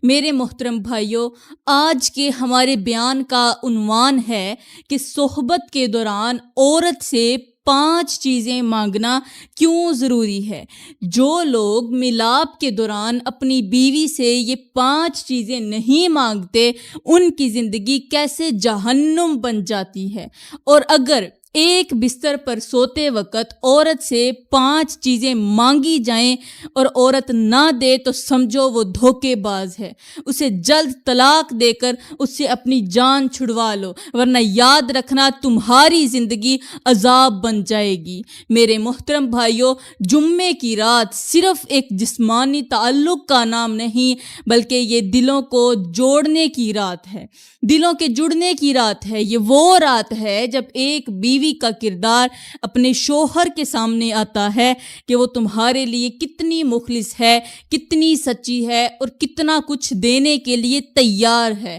میرے محترم بھائیوں، آج کے ہمارے بیان کا عنوان ہے کہ صحبت کے دوران عورت سے 5 چیزیں مانگنا کیوں ضروری ہے۔ جو لوگ ملاپ کے دوران اپنی بیوی سے یہ 5 چیزیں نہیں مانگتے، ان کی زندگی کیسے جہنم بن جاتی ہے۔ اور اگر ایک بستر پر سوتے وقت عورت سے 5 چیزیں مانگی جائیں اور عورت نہ دے تو سمجھو وہ دھوکے باز ہے۔ اسے جلد طلاق دے کر اس سے اپنی جان چھڑوا لو، ورنہ یاد رکھنا تمہاری زندگی عذاب بن جائے گی۔ میرے محترم بھائیوں، جمعے کی رات صرف ایک جسمانی تعلق کا نام نہیں، بلکہ یہ دلوں کو جوڑنے کی رات ہے، دلوں کے جڑنے کی رات ہے۔ یہ وہ رات ہے جب ایک بیوی کا کردار اپنے شوہر کے سامنے آتا ہے کہ وہ تمہارے لیے کتنی مخلص ہے، کتنی سچی ہے اور کتنا کچھ دینے کے لیے تیار ہے۔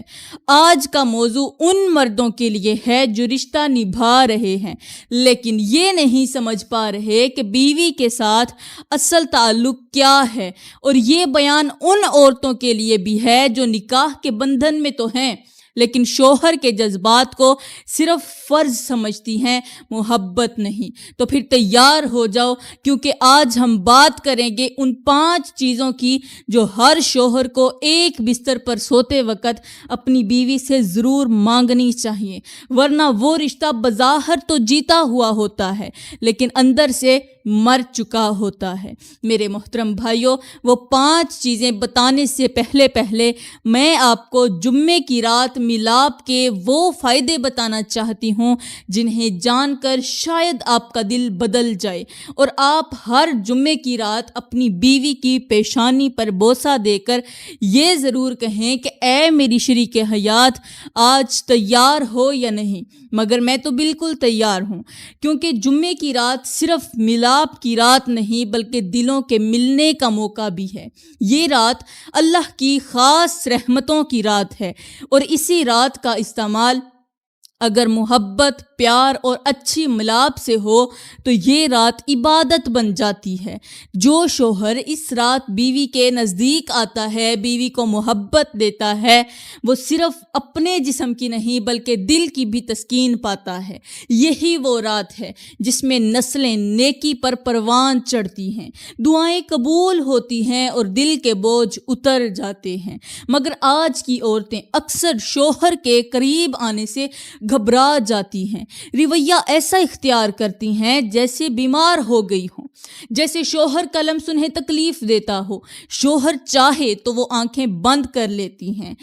آج کا موضوع ان مردوں کے لیے ہے جو رشتہ نبھا رہے ہیں لیکن یہ نہیں سمجھ پا رہے کہ بیوی کے ساتھ اصل تعلق کیا ہے، اور یہ بیان ان عورتوں کے لیے بھی ہے جو نکاح کے بندھن میں تو ہیں لیکن شوہر کے جذبات کو صرف فرض سمجھتی ہیں، محبت نہیں۔ تو پھر تیار ہو جاؤ، کیونکہ آج ہم بات کریں گے ان 5 چیزوں کی جو ہر شوہر کو ایک بستر پر سوتے وقت اپنی بیوی سے ضرور مانگنی چاہیے، ورنہ وہ رشتہ بظاہر تو جیتا ہوا ہوتا ہے لیکن اندر سے مر چکا ہوتا ہے۔ میرے محترم بھائیوں، وہ 5 چیزیں بتانے سے پہلے میں آپ کو جمعے کی رات ملاپ کے وہ فائدے بتانا چاہتی ہوں جنہیں جان کر شاید آپ کا دل بدل جائے اور آپ ہر جمعے کی رات اپنی بیوی کی پیشانی پر بوسہ دے کر یہ ضرور کہیں کہ اے میری شریک حیات، آج تیار ہو یا نہیں؟ مگر میں تو بالکل تیار ہوں، کیونکہ جمعے کی رات صرف ملاپ کی رات نہیں بلکہ دلوں کے ملنے کا موقع بھی ہے۔ یہ رات اللہ کی خاص رحمتوں کی رات ہے، اور اسی رات کا استعمال اگر محبت، پیار اور اچھی ملاپ سے ہو تو یہ رات عبادت بن جاتی ہے۔ جو شوہر اس رات بیوی کے نزدیک آتا ہے، بیوی کو محبت دیتا ہے، وہ صرف اپنے جسم کی نہیں بلکہ دل کی بھی تسکین پاتا ہے۔ یہی وہ رات ہے جس میں نسلیں نیکی پر پروان چڑھتی ہیں، دعائیں قبول ہوتی ہیں اور دل کے بوجھ اتر جاتے ہیں۔ مگر آج کی عورتیں اکثر شوہر کے قریب آنے سے گھبرا جاتی ہیں، رویہ ایسا اختیار کرتی ہیں جیسے بیمار ہو گئی ہوں، جیسے شوہر کا لمس انہیں تکلیف دیتا ہو۔ شوہر چاہے تو وہ آنکھیں بند کر لیتی ہیں،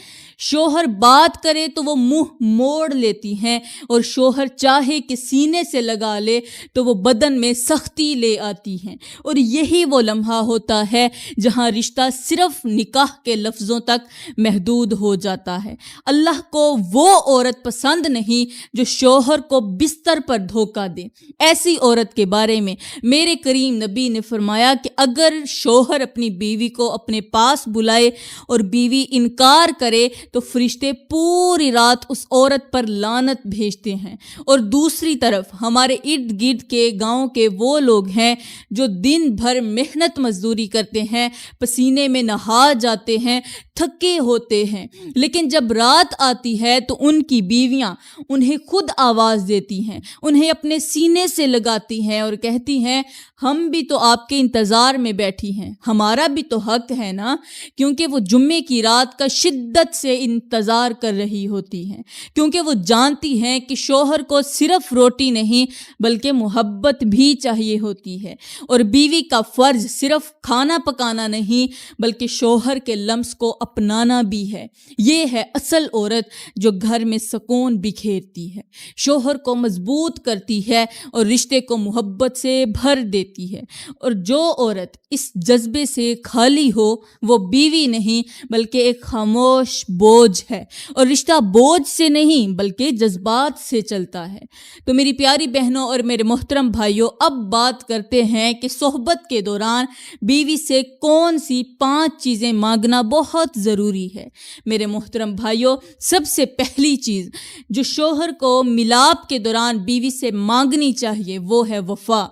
شوہر بات کرے تو وہ منہ موڑ لیتی ہیں، اور شوہر چاہے کہ سینے سے لگا لے تو وہ بدن میں سختی لے آتی ہیں۔ اور یہی وہ لمحہ ہوتا ہے جہاں رشتہ صرف نکاح کے لفظوں تک محدود ہو جاتا ہے۔ اللہ کو وہ عورت پسند نہیں جو شوہر کو بستر پر دھوکہ دے۔ ایسی عورت کے بارے میں میرے کریم نبی نے فرمایا کہ اگر شوہر اپنی بیوی کو اپنے پاس بلائے اور بیوی انکار کرے تو فرشتے پوری رات اس عورت پر لعنت بھیجتے ہیں۔ اور دوسری طرف ہمارے ارد گرد کے گاؤں کے وہ لوگ ہیں جو دن بھر محنت مزدوری کرتے ہیں، پسینے میں نہا جاتے ہیں، تھکے ہوتے ہیں، لیکن جب رات آتی ہے تو ان کی بیویاں انہیں خود آواز دیتی ہیں، انہیں اپنے سینے سے لگاتی ہیں اور کہتی ہیں ہم بھی تو آپ کے انتظار میں بیٹھی ہیں، ہمارا بھی تو حق ہے نا، کیونکہ وہ جمعے کی رات کا شدت سے انتظار کر رہی ہوتی ہیں، کیونکہ وہ جانتی ہیں کہ شوہر کو صرف روٹی نہیں بلکہ محبت بھی چاہیے ہوتی ہے، اور بیوی کا فرض صرف کھانا پکانا نہیں بلکہ شوہر کے لمس کو اپنانا بھی ہے۔ یہ ہے اصل عورت جو گھر میں سکون بکھیرتی ہے، شوہر کو مضبوط کرتی ہے اور رشتے کو محبت سے بھر دیتی ہے۔ اور جو عورت اس جذبے سے خالی ہو وہ بیوی نہیں بلکہ ایک خاموش بوجھ ہے، اور رشتہ بوجھ سے نہیں بلکہ جذبات سے چلتا ہے۔ تو میری پیاری بہنوں اور میرے محترم بھائیوں، اب بات کرتے ہیں کہ صحبت کے دوران بیوی سے کون سی 5 چیزیں مانگنا بہت ضروری ہے۔ میرے محترم بھائیوں، سب سے پہلی چیز جو شوہر کو ملاپ کے دوران بیوی سے مانگنی چاہیے وہ ہے وفا۔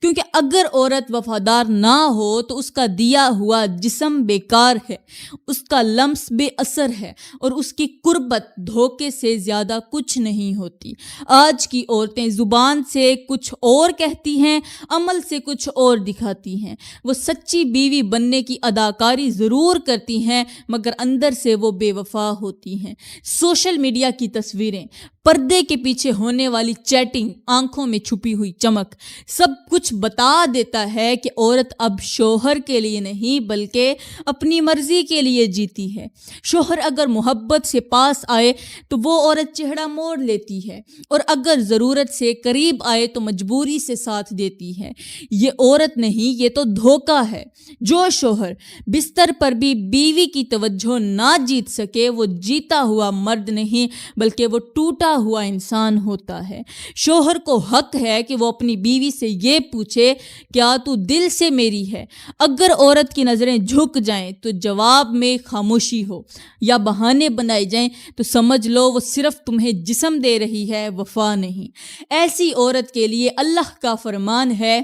کیونکہ اگر عورت وفادار نہ ہو تو اس کا دیا ہوا جسم بیکار ہے، اس کا لمس بے اثر ہے اور اس کی قربت دھوکے سے زیادہ کچھ نہیں ہوتی۔ آج کی عورتیں زبان سے کچھ اور کہتی ہیں، عمل سے کچھ اور دکھاتی ہیں۔ وہ سچی بیوی بننے کی اداکاری ضرور کرتی ہیں مگر اندر سے وہ بے وفا ہوتی ہیں۔ سوشل میڈیا کی تصویریں، پردے کے پیچھے ہونے والی چیٹنگ، آنکھوں میں چھپی ہوئی چمک، سب کچھ بتا دیتا ہے کہ عورت اب شوہر کے لیے نہیں بلکہ اپنی مرضی کے لیے جیتی ہے۔ شوہر اگر محبت سے پاس آئے تو وہ عورت چہرہ موڑ لیتی ہے اور اگر ضرورت سے قریب آئے تو مجبوری سے ساتھ دیتی ہے۔ یہ عورت نہیں، یہ تو دھوکہ ہے۔ جو شوہر بستر پر بھی بیوی کی توجہ نہ جیت سکے وہ جیتا ہوا مرد نہیں بلکہ وہ ٹوٹا ہوا انسان ہوتا ہے۔ شوہر کو حق ہے کہ وہ اپنی بیوی سے یہ پوچھے، کیا تو دل سے میری ہے؟ اگر عورت کی نظریں جھک جائیں تو جواب میں خاموشی ہو، یا بہانے بنائے جائیں تو سمجھ لو وہ صرف تمہیں جسم دے رہی ہے، وفا نہیں۔ ایسی عورت کے لیے اللہ کا فرمان ہے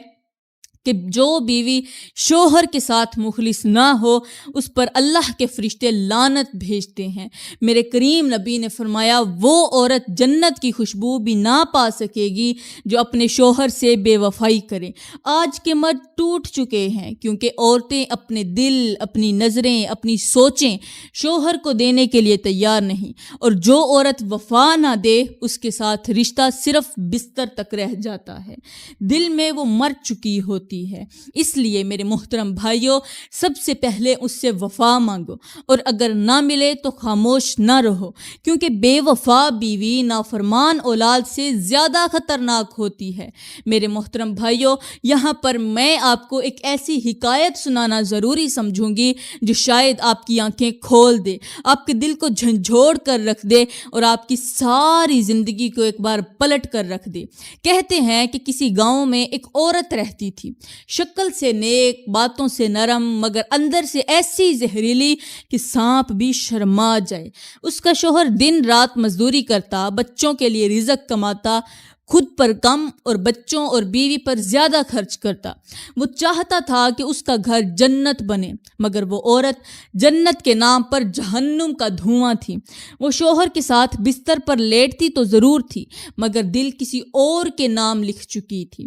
کہ جو بیوی شوہر کے ساتھ مخلص نہ ہو اس پر اللہ کے فرشتے لعنت بھیجتے ہیں۔ میرے کریم نبی نے فرمایا، وہ عورت جنت کی خوشبو بھی نہ پا سکے گی جو اپنے شوہر سے بے وفائی کرے۔ آج کے مرد ٹوٹ چکے ہیں کیونکہ عورتیں اپنے دل، اپنی نظریں، اپنی سوچیں شوہر کو دینے کے لیے تیار نہیں، اور جو عورت وفا نہ دے اس کے ساتھ رشتہ صرف بستر تک رہ جاتا ہے، دل میں وہ مر چکی ہوتی ہے۔ اس لیے میرے محترم بھائیوں، سب سے پہلے اس سے وفا مانگو، اور اگر نہ ملے تو خاموش نہ رہو، کیونکہ بے وفا بیوی نافرمان اولاد سے زیادہ خطرناک ہوتی ہے۔ میرے محترم بھائیوں، یہاں پر میں آپ کو ایک ایسی حکایت سنانا ضروری سمجھوں گی جو شاید آپ کی آنکھیں کھول دے، آپ کے دل کو جھنجھوڑ کر رکھ دے اور آپ کی ساری زندگی کو ایک بار پلٹ کر رکھ دے۔ کہتے ہیں کہ کسی گاؤں میں ایک عورت رہتی تھی، شکل سے نیک، باتوں سے نرم، مگر اندر سے ایسی زہریلی کہ سانپ بھی شرما جائے۔ اس کا شوہر دن رات مزدوری کرتا، بچوں کے لیے رزق کماتا، خود پر کم اور بچوں اور بیوی پر زیادہ خرچ کرتا۔ وہ چاہتا تھا کہ اس کا گھر جنت بنے، مگر وہ عورت جنت کے نام پر جہنم کا دھواں تھی۔ وہ شوہر کے ساتھ بستر پر لیٹتی تو ضرور تھی مگر دل کسی اور کے نام لکھ چکی تھی۔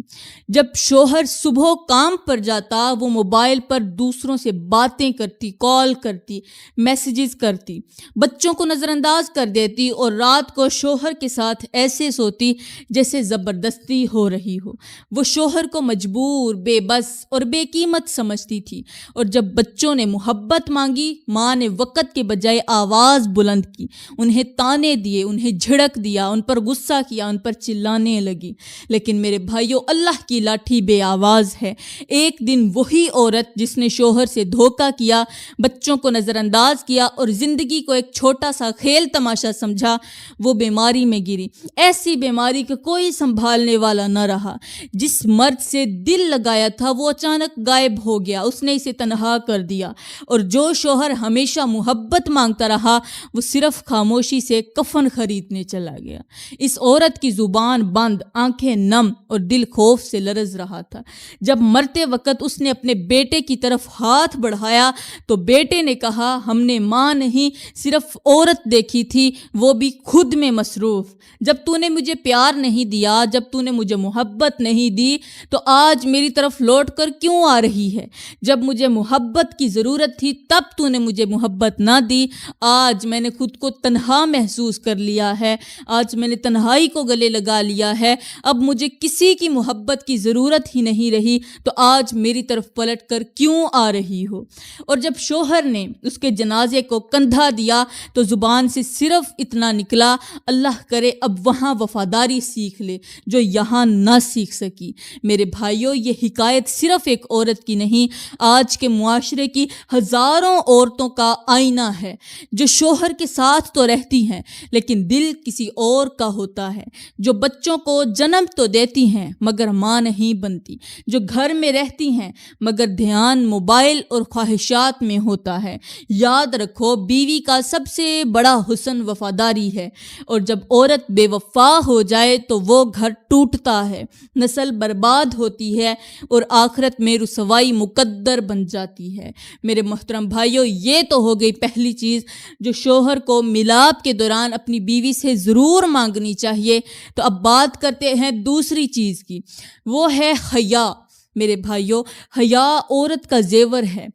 جب شوہر صبح کام پر جاتا وہ موبائل پر دوسروں سے باتیں کرتی، کال کرتی، میسیجز کرتی، بچوں کو نظر انداز کر دیتی اور رات کو شوہر کے ساتھ ایسے سوتی جیسے زبردستی ہو رہی ہو۔ وہ شوہر کو مجبور، بے بس اور بے قیمت سمجھتی تھی، اور جب بچوں نے محبت مانگی ماں نے وقت کے بجائے آواز بلند کی، انہیں تانے دیے، انہیں جھڑک دیا، ان پر غصہ کیا، ان پر چلانے لگی۔ لیکن میرے بھائیوں، اللہ کی لاٹھی بے آواز ہے۔ ایک دن وہی عورت جس نے شوہر سے دھوکہ کیا، بچوں کو نظر انداز کیا اور زندگی کو ایک چھوٹا سا کھیل تماشا سمجھا، وہ بیماری میں گری، ایسی بیماری کہ کوئی سنبھالنے والا نہ رہا۔ جس مرد سے دل لگایا تھا وہ اچانک غائب ہو گیا، اس نے اسے تنہا کر دیا، اور جو شوہر ہمیشہ محبت مانگتا رہا وہ صرف خاموشی سے کفن خریدنے چلا گیا۔ اس عورت کی زبان بند، آنکھیں نم اور دل خوف سے لرز رہا تھا۔ جب مرتے وقت اس نے اپنے بیٹے کی طرف ہاتھ بڑھایا تو بیٹے نے کہا، ہم نے ماں نہیں صرف عورت دیکھی تھی، وہ بھی خود میں مصروف۔ جب تو نے مجھے پیار نہیں دیا، جب تو نے مجھے محبت نہیں دی تو آج میری طرف لوٹ کر کیوں آ رہی ہے؟ جب مجھے محبت کی ضرورت تھی تب تو نے مجھے محبت نہ دی۔ آج میں نے خود کو تنہا محسوس کر لیا ہے، آج میں نے تنہائی کو گلے لگا لیا ہے، اب مجھے کسی کی محبت کی ضرورت ہی نہیں رہی، تو آج میری طرف پلٹ کر کیوں آ رہی ہو؟ اور جب شوہر نے اس کے جنازے کو کندھا دیا تو زبان سے صرف اتنا نکلا، اللہ کرے اب وہاں وفاداری سیکھ لے جو یہاں نہ سیکھ سکی۔ میرے بھائیوں، یہ حکایت صرف ایک عورت کی نہیں، آج کے معاشرے کی ہزاروں عورتوں کا آئینہ ہے جو شوہر کے ساتھ تو رہتی ہیں لیکن دل کسی اور کا ہوتا ہے، جو بچوں کو جنم تو دیتی ہیں مگر ماں نہیں بنتی، جو گھر میں رہتی ہیں مگر دھیان موبائل اور خواہشات میں ہوتا ہے۔ یاد رکھو، بیوی کا سب سے بڑا حسن وفاداری ہے، اور جب عورت بے وفا ہو جائے تو وہ گھر ٹوٹتا ہے، نسل برباد ہوتی ہے اور آخرت میں رسوائی مقدر بن جاتی ہے۔ میرے محترم بھائیوں، یہ تو ہو گئی پہلی چیز جو شوہر کو میلاد کے دوران اپنی بیوی سے ضرور مانگنی چاہیے۔ تو اب بات کرتے ہیں دوسری چیز کی، وہ ہے حیا۔ میرے بھائیوں، حیا عورت کا زیور ہے،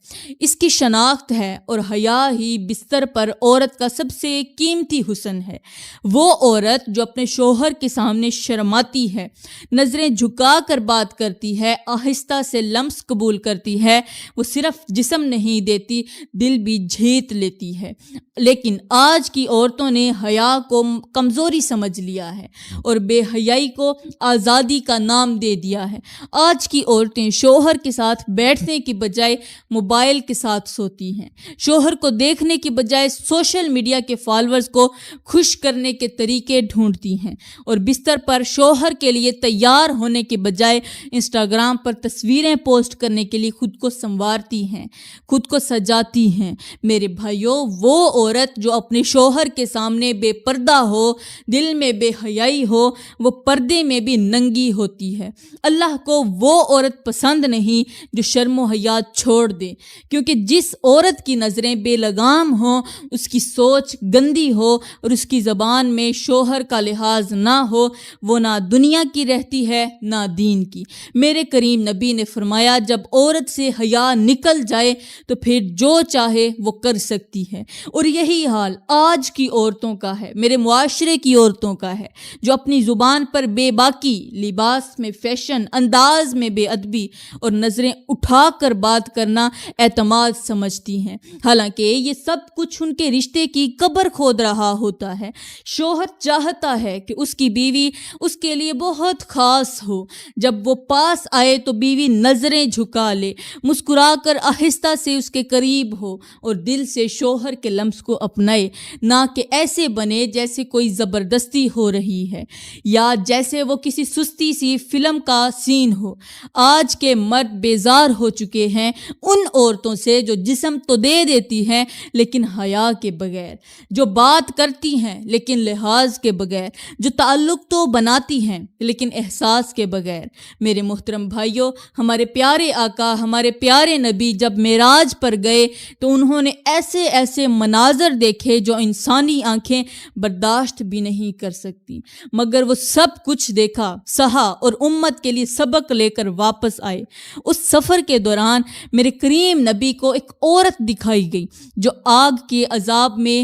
اس کی شناخت ہے، اور حیا ہی بستر پر عورت کا سب سے قیمتی حسن ہے۔ وہ عورت جو اپنے شوہر کے سامنے شرماتی ہے، نظریں جھکا کر بات کرتی ہے، آہستہ سے لمس قبول کرتی ہے، وہ صرف جسم نہیں دیتی، دل بھی جیت لیتی ہے۔ لیکن آج کی عورتوں نے حیا کو کمزوری سمجھ لیا ہے اور بے حیائی کو آزادی کا نام دے دیا ہے۔ آج کی عورتیں شوہر کے ساتھ بیٹھنے کی بجائے موبائل کے ساتھ سوتی ہیں، شوہر کو دیکھنے کی بجائے سوشل میڈیا کے فالوورز کو خوش کرنے کے طریقے ڈھونڈتی ہیں، اور بستر پر شوہر کے لیے تیار ہونے کے بجائے انسٹاگرام پر تصویریں پوسٹ کرنے کے لیے خود کو سنوارتی ہیں، خود کو سجاتی ہیں۔ میرے بھائیوں، وہ عورت جو اپنے شوہر کے سامنے بے پردہ ہو، دل میں بے حیائی ہو، وہ پردے میں بھی ننگی ہوتی ہے۔ اللہ کو وہ عورت پسند نہیں جو شرم و حیا چھوڑ دے، کیونکہ جس عورت کی نظریں بے لگام ہوں، اس کی سوچ گندی ہو اور اس کی زبان میں شوہر کا لحاظ نہ ہو، وہ نہ دنیا کی رہتی ہے نہ دین کی۔ میرے کریم نبی نے فرمایا، جب عورت سے حیا نکل جائے تو پھر جو چاہے وہ کر سکتی ہے، اور یہی حال آج کی عورتوں کا ہے، میرے معاشرے کی عورتوں کا ہے، جو اپنی زبان پر بے باکی، لباس میں فیشن، انداز میں بے ادبی اور نظریں اٹھا کر بات کرنا اعتماد سمجھتی ہیں، حالانکہ یہ سب کچھ ان کے رشتے کی قبر کھود رہا ہوتا ہے۔ شوہر چاہتا ہے کہ اس کی بیوی اس کے لیے بہت خاص ہو، جب وہ پاس آئے تو بیوی نظریں جھکا لے، مسکرا کر آہستہ سے اس کے قریب ہو اور دل سے شوہر کے لمس کو اپنائے، نہ کہ ایسے بنے جیسے کوئی زبردستی ہو رہی ہے یا جیسے وہ کسی سستی سی فلم کا سین ہو۔ آج کے مرد بیزار ہو چکے ہیں ان عورتوں سے جو جسم تو دے دیتی ہیں لیکن حیا کے بغیر، جو بات کرتی ہیں لیکن لحاظ کے بغیر، جو تعلق تو بناتی ہیں لیکن احساس کے بغیر۔ میرے محترم بھائیوں، ہمارے پیارے آقا، ہمارے پیارے نبی جب معراج پر گئے تو انہوں نے ایسے ایسے مناظر دیکھے جو انسانی آنکھیں برداشت بھی نہیں کر سکتی، مگر وہ سب کچھ دیکھا، سہا اور امت کے لیے سبق لے کر واپس آئے۔ اس سفر کے دوران میرے کریم نبی کو ایک عورت دکھائی گئی جو آگ کے عذاب میں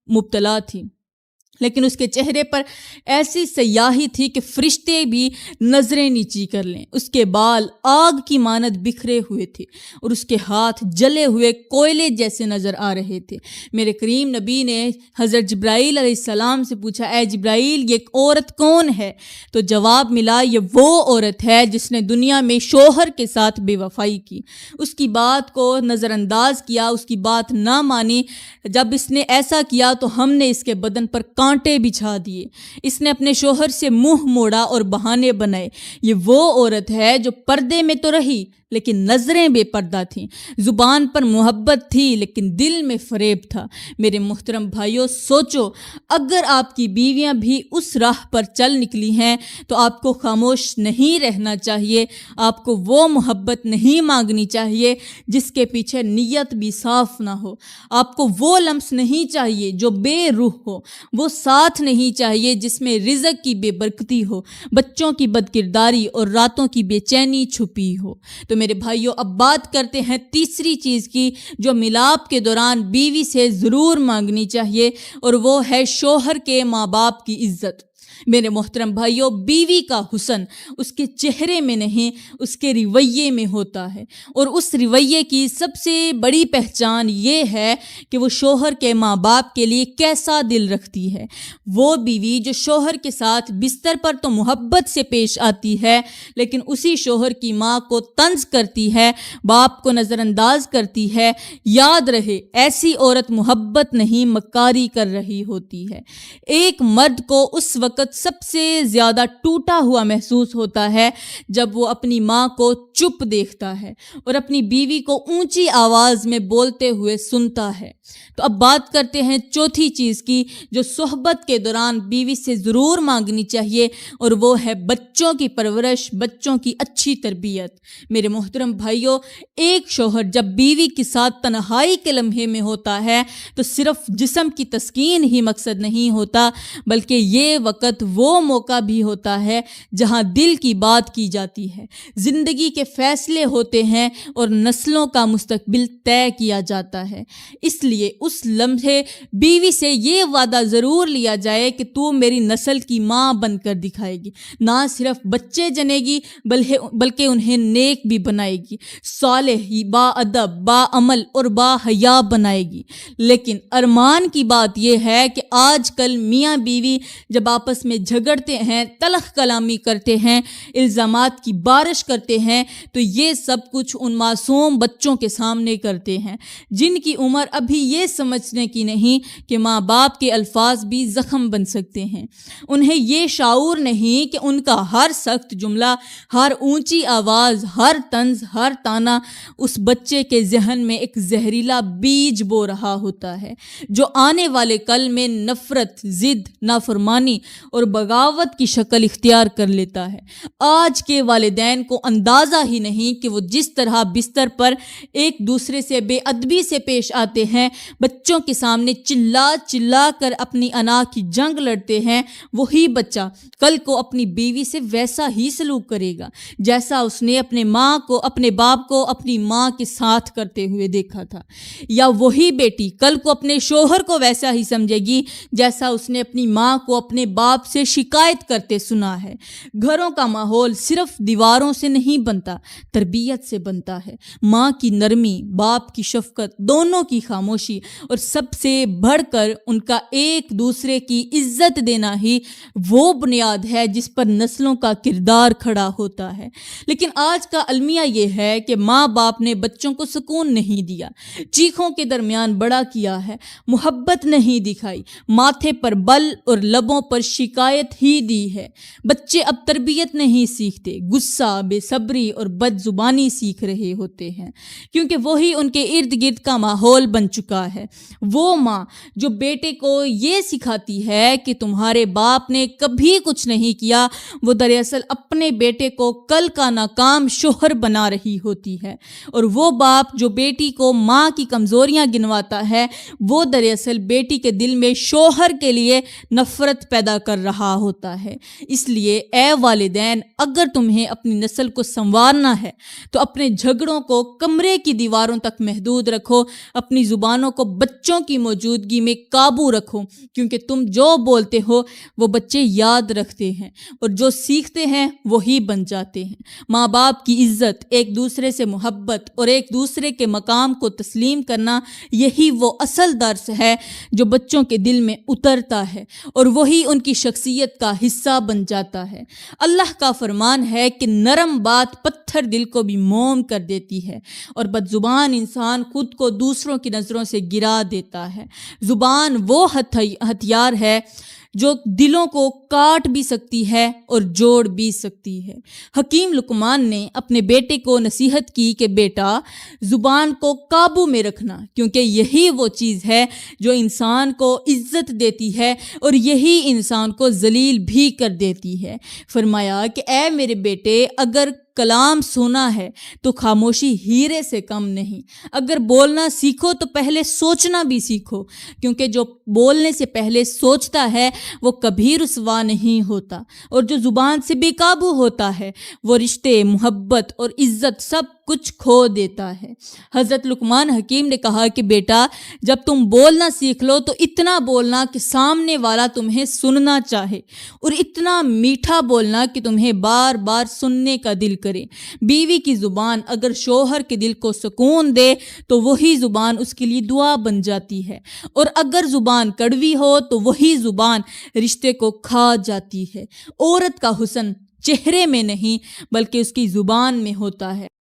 مبتلا تھی، لیکن اس کے چہرے پر ایسی سیاہی تھی کہ فرشتے بھی نظریں نیچی کر لیں۔ اس کے بال آگ کی مانند بکھرے ہوئے تھے اور اس کے ہاتھ جلے ہوئے کوئلے جیسے نظر آ رہے تھے۔ میرے کریم نبی نے حضرت جبرائیل علیہ السلام سے پوچھا، اے جبرائیل، یہ ایک عورت کون ہے؟ تو جواب ملا، یہ وہ عورت ہے جس نے دنیا میں شوہر کے ساتھ بے وفائی کی، اس کی بات کو نظر انداز کیا، اس کی بات نہ مانی۔ جب اس نے ایسا کیا تو ہم نے اس کے بدن پر کانٹے بچھا دیے، اس نے اپنے شوہر سے منہ موڑا اور بہانے بنائے۔ یہ وہ عورت ہے جو پردے میں تو رہی لیکن نظریں بے پردہ تھیں، زبان پر محبت تھی لیکن دل میں فریب تھا۔ میرے محترم بھائیوں، سوچو، اگر آپ کی بیویاں بھی اس راہ پر چل نکلی ہیں تو آپ کو خاموش نہیں رہنا چاہیے، آپ کو وہ محبت نہیں مانگنی چاہیے جس کے پیچھے نیت بھی صاف نہ ہو، آپ کو وہ لمس نہیں چاہیے جو بے روح ہو، وہ ساتھ نہیں چاہیے جس میں رزق کی بے برکتی ہو، بچوں کی بد کرداری اور راتوں کی بے چینی چھپی ہو۔ تو میرے بھائیوں، اب بات کرتے ہیں تیسری چیز کی جو ملاپ کے دوران بیوی سے ضرور مانگنی چاہیے، اور وہ ہے شوہر کے ماں باپ کی عزت۔ میرے محترم بھائیوں، بیوی کا حسن اس کے چہرے میں نہیں، اس کے رویے میں ہوتا ہے، اور اس رویے کی سب سے بڑی پہچان یہ ہے کہ وہ شوہر کے ماں باپ کے لیے کیسا دل رکھتی ہے۔ وہ بیوی جو شوہر کے ساتھ بستر پر تو محبت سے پیش آتی ہے لیکن اسی شوہر کی ماں کو طنز کرتی ہے، باپ کو نظر انداز کرتی ہے، یاد رہے ایسی عورت محبت نہیں مکاری کر رہی ہوتی ہے۔ ایک مرد کو اس وقت وقت سب سے زیادہ ٹوٹا ہوا محسوس ہوتا ہے جب وہ اپنی ماں کو چپ دیکھتا ہے اور اپنی بیوی کو اونچی آواز میں بولتے ہوئے سنتا ہے۔ تو اب بات کرتے ہیں چوتھی چیز کی جو صحبت کے دوران بیوی سے ضرور مانگنی چاہیے، اور وہ ہے بچوں کی پرورش، بچوں کی اچھی تربیت۔ میرے محترم بھائیوں، ایک شوہر جب بیوی کے ساتھ تنہائی کے لمحے میں ہوتا ہے تو صرف جسم کی تسکین ہی مقصد نہیں ہوتا، بلکہ یہ وقت وہ موقع بھی ہوتا ہے جہاں دل کی بات کی جاتی ہے، زندگی کے فیصلے ہوتے ہیں اور نسلوں کا مستقبل طے کیا جاتا ہے۔ اس لیے اس لمحے بیوی سے یہ وعدہ ضرور لیا جائے کہ تو میری نسل کی ماں بن کر دکھائے گی، نہ صرف بچے جنے گی بلکہ انہیں نیک بھی بنائے گی، صالح، با ادب، با عمل اور با حیا بنائے گی۔ لیکن ارمان کی بات یہ ہے کہ آج کل میاں بیوی جب آپس میں جھگڑتے ہیں، تلخ کلامی کرتے ہیں، الزامات کی بارش کرتے ہیں، تو یہ سب کچھ ان معصوم بچوں کے سامنے کرتے ہیں جن کی عمر ابھی یہ سمجھنے کی نہیں کہ ماں باپ کے الفاظ بھی زخم بن سکتے ہیں۔ انہیں یہ شعور نہیں کہ ان کا ہر سخت جملہ، ہر اونچی آواز، ہر طنز، ہر طعنہ اس بچے کے ذہن میں ایک زہریلا بیج بو رہا ہوتا ہے جو آنے والے کل میں نفرت، ضد، نافرمانی اور بغاوت کی شکل اختیار کر لیتا ہے۔ آج کے والدین کو اندازہ ہی نہیں کہ وہ جس طرح بستر پر ایک دوسرے سے بے ادبی سے پیش آتے ہیں، بچوں کے سامنے چلا چلا کر اپنی انا کی جنگ لڑتے ہیں، وہی بچہ کل کو اپنی بیوی سے ویسا ہی سلوک کرے گا جیسا اس نے اپنے ماں کو، اپنے باپ کو اپنی ماں کے ساتھ کرتے ہوئے دیکھا تھا، یا وہی بیٹی کل کو اپنے شوہر کو ویسا ہی سمجھے گی جیسا اس نے اپنی ماں کو اپنے باپ سے شکایت کرتے سنا ہے۔ گھروں کا ماحول صرف دیواروں سے نہیں بنتا، تربیت سے بنتا ہے۔ ماں کی نرمی، باپ کی شفقت، دونوں کی خاموشی اور سب سے بڑھ کر ان کا ایک دوسرے کی عزت دینا ہی وہ بنیاد ہے جس پر نسلوں کا کردار کھڑا ہوتا ہے۔ لیکن آج کا المیہ یہ ہے کہ ماں باپ نے بچوں کو سکون نہیں دیا، چیخوں کے درمیان بڑا کیا ہے، محبت نہیں دکھائی، ماتھے پر بل اور لبوں پر شکایت ہی دی ہے۔ بچے اب تربیت نہیں سیکھتے، غصہ، بے صبری اور بد زبانی سیکھ رہے ہوتے ہیں، کیونکہ وہی ان کے ارد گرد کا ماحول بن چکا ہے۔ وہ ماں جو بیٹے کو یہ سکھاتی ہے کہ تمہارے باپ نے کبھی کچھ نہیں کیا، وہ دراصل اپنے بیٹے کو کل کا ناکام شوہر بنا رہی ہوتی ہے، اور وہ باپ جو بیٹی کو ماں کی کمزوریاں گنواتا ہے، وہ دراصل بیٹی کے دل میں شوہر کے لیے نفرت پیدا کر رہا ہوتا ہے۔ اس لیے اے والدین، اگر تمہیں اپنی نسل کو سنوارنا ہے تو اپنے جھگڑوں کو کمرے کی دیواروں تک محدود رکھو، اپنی زبانوں کو بچوں کی موجودگی میں قابو رکھو، کیونکہ تم جو بولتے ہو وہ بچے یاد رکھتے ہیں، اور جو سیکھتے ہیں وہی بن جاتے ہیں۔ ماں باپ کی عزت، ایک دوسرے سے محبت اور ایک دوسرے کے مقام کو تسلیم کرنا، یہی وہ اصل درس ہے جو بچوں کے دل میں اترتا ہے اور وہی ان کی شخصیت کا حصہ بن جاتا ہے۔ اللہ کا فرمان ہے کہ نرم بات پتھر دل کو بھی موم کر دیتی ہے، اور بد زبان انسان خود کو دوسروں کی نظروں سے گرا دیتا ہے۔ زبان وہ ہتھیار ہے جو دلوں کو کاٹ بھی سکتی ہے اور جوڑ بھی سکتی ہے۔ حکیم لقمان نے اپنے بیٹے کو نصیحت کی کہ بیٹا، زبان کو قابو میں رکھنا، کیونکہ یہی وہ چیز ہے جو انسان کو عزت دیتی ہے اور یہی انسان کو ذلیل بھی کر دیتی ہے۔ فرمایا کہ اے میرے بیٹے، اگر کلام سونا ہے تو خاموشی ہیرے سے کم نہیں، اگر بولنا سیکھو تو پہلے سوچنا بھی سیکھو، کیونکہ جو بولنے سے پہلے سوچتا ہے وہ کبھی رسوا نہیں ہوتا، اور جو زبان سے بے قابو ہوتا ہے وہ رشتے، محبت اور عزت سب کچھ کھو دیتا ہے۔ حضرت لقمان حکیم نے کہا کہ بیٹا، جب تم بولنا سیکھ لو تو اتنا بولنا کہ سامنے والا تمہیں سننا چاہے، اور اتنا میٹھا بولنا کہ تمہیں بار بار سننے کا دل کرے۔ بیوی کی زبان اگر شوہر کے دل کو سکون دے تو وہی زبان اس کے لیے دعا بن جاتی ہے، اور اگر زبان کڑوی ہو تو وہی زبان رشتے کو کھا جاتی ہے۔ عورت کا حسن چہرے میں نہیں بلکہ اس کی زبان میں ہوتا ہے۔